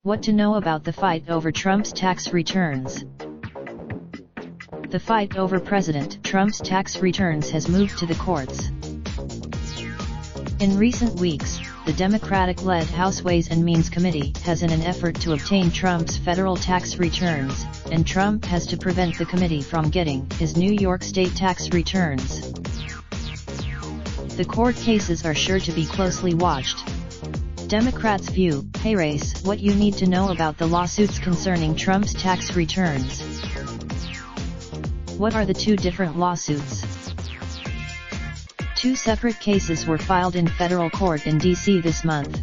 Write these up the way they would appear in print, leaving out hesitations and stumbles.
What to know about the fight over Trump's tax returns. The fight over President Trump's tax returns has moved to the courts. In recent weeks, the Democratic-led House Ways and Means Committee has, in an effort to obtain Trump's federal tax returns, and Trump has to prevent the committee from getting his New York state tax returns. The court cases are sure to be closely watched. Democrats view, Hey Race, what you need to know about the lawsuits concerning Trump's tax returns. What are the two different lawsuits? Two separate cases were filed in federal court in D.C. this month.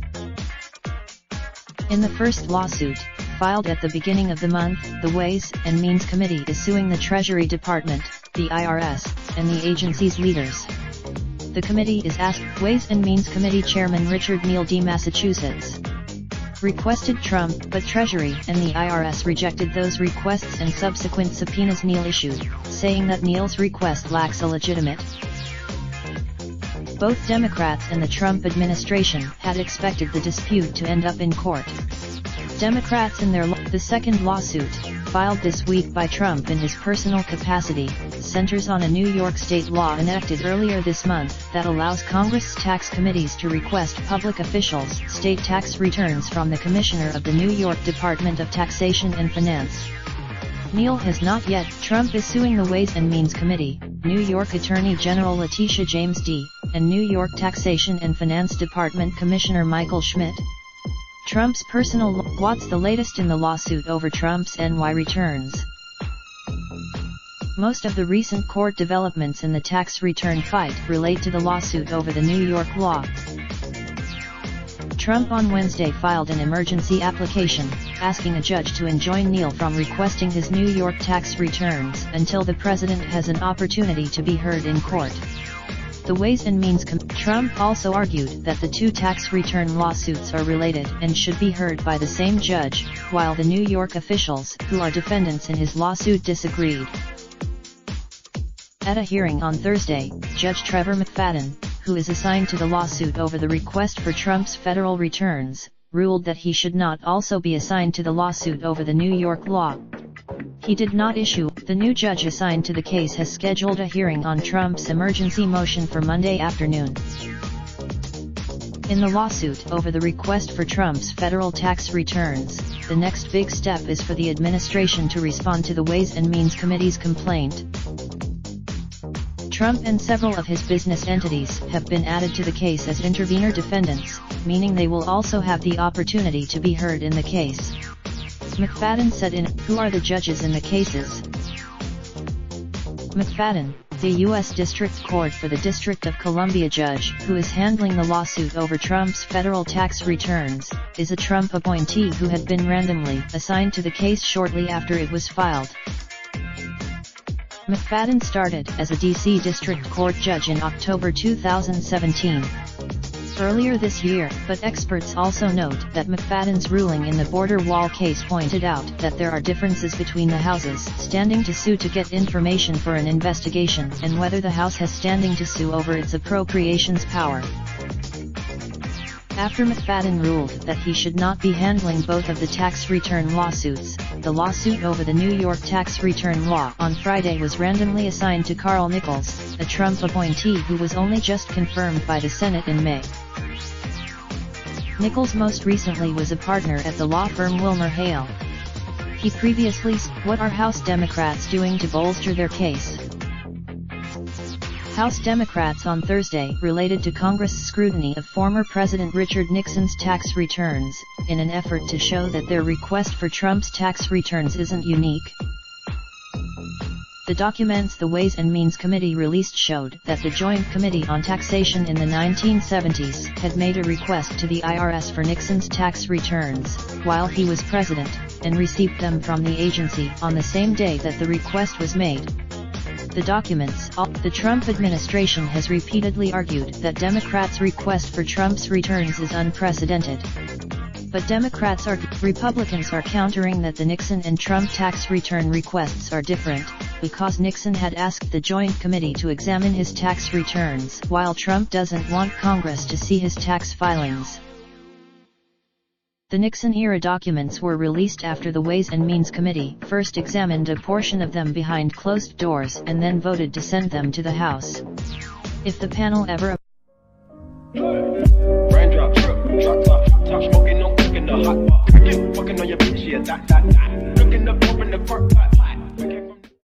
In the first lawsuit, filed at the beginning of the month, the Ways and Means Committee is suing the Treasury Department, the IRS, and the agency's leaders. The committee is asked, Ways and Means Committee Chairman Richard Neal D. Massachusetts requested Trump, but Treasury and the IRS rejected those requests and subsequent subpoenas Neal issued, saying that Neal's request lacks a legitimate. Both Democrats and the Trump administration had expected the dispute to end up in court. Democrats in the second lawsuit, filed this week by Trump in his personal capacity, centers on a New York state law enacted earlier this month that allows Congress tax committees to request public officials' state tax returns from the Commissioner of the New York Department of Taxation and Finance. Neal has not yet. Trump is suing the Ways and Means Committee, New York Attorney General Letitia James D., and New York Taxation and Finance Department Commissioner Michael Schmidt. Trump's personal What's the latest in the lawsuit over Trump's NY returns? Most of the recent court developments in the tax return fight relate to the lawsuit over the New York law. Trump on Wednesday filed an emergency application, asking a judge to enjoin Neal from requesting his New York tax returns until the president has an opportunity to be heard in court. The Ways and Means Trump also argued that the two tax return lawsuits are related and should be heard by the same judge, while the New York officials who are defendants in his lawsuit disagreed. At a hearing on Thursday, Judge Trevor McFadden, who is assigned to the lawsuit over the request for Trump's federal returns, ruled that he should not also be assigned to the lawsuit over the New York law. He did not issue. The new judge assigned to the case has scheduled a hearing on Trump's emergency motion for Monday afternoon. In the lawsuit over the request for Trump's federal tax returns, the next big step is for the administration to respond to the Ways and Means Committee's complaint. Trump and several of his business entities have been added to the case as intervenor defendants, meaning they will also have the opportunity to be heard in the case. McFadden said Who are the judges in the cases? McFadden, the U.S. District Court for the District of Columbia judge who is handling the lawsuit over Trump's federal tax returns, is a Trump appointee who had been randomly assigned to the case shortly after it was filed. McFadden started as a D.C. District Court judge in October 2017. Earlier this year, but experts also note that McFadden's ruling in the border wall case pointed out that there are differences between the houses standing to sue to get information for an investigation and whether the House has standing to sue over its appropriations power. After McFadden ruled that he should not be handling both of the tax return lawsuits, the lawsuit over the New York tax return law on Friday was randomly assigned to Carl Nichols, a Trump appointee who was only just confirmed by the Senate in May. Nichols most recently was a partner at the law firm WilmerHale. He previously What are House Democrats doing to bolster their case? House Democrats on Thursday related to Congress' scrutiny of former President Richard Nixon's tax returns, in an effort to show that their request for Trump's tax returns isn't unique. The documents the Ways and Means Committee released showed that the Joint Committee on Taxation in the 1970s had made a request to the IRS for Nixon's tax returns, while he was president, and received them from the agency on the same day that the request was made. The documents. The Trump administration has repeatedly argued that Democrats' request for Trump's returns is unprecedented. But Republicans are countering that the Nixon and Trump tax return requests are different. because Nixon had asked the Joint Committee to examine his tax returns, while Trump doesn't want Congress to see his tax filings. The Nixon-era documents were released after the Ways and Means Committee first examined a portion of them behind closed doors and then voted to send them to the House. If the panel ever Raindrop, drop top, smoking, no cooking the hot pot. Fucking on your bitch, yeah, that. Looking up, open the park pot.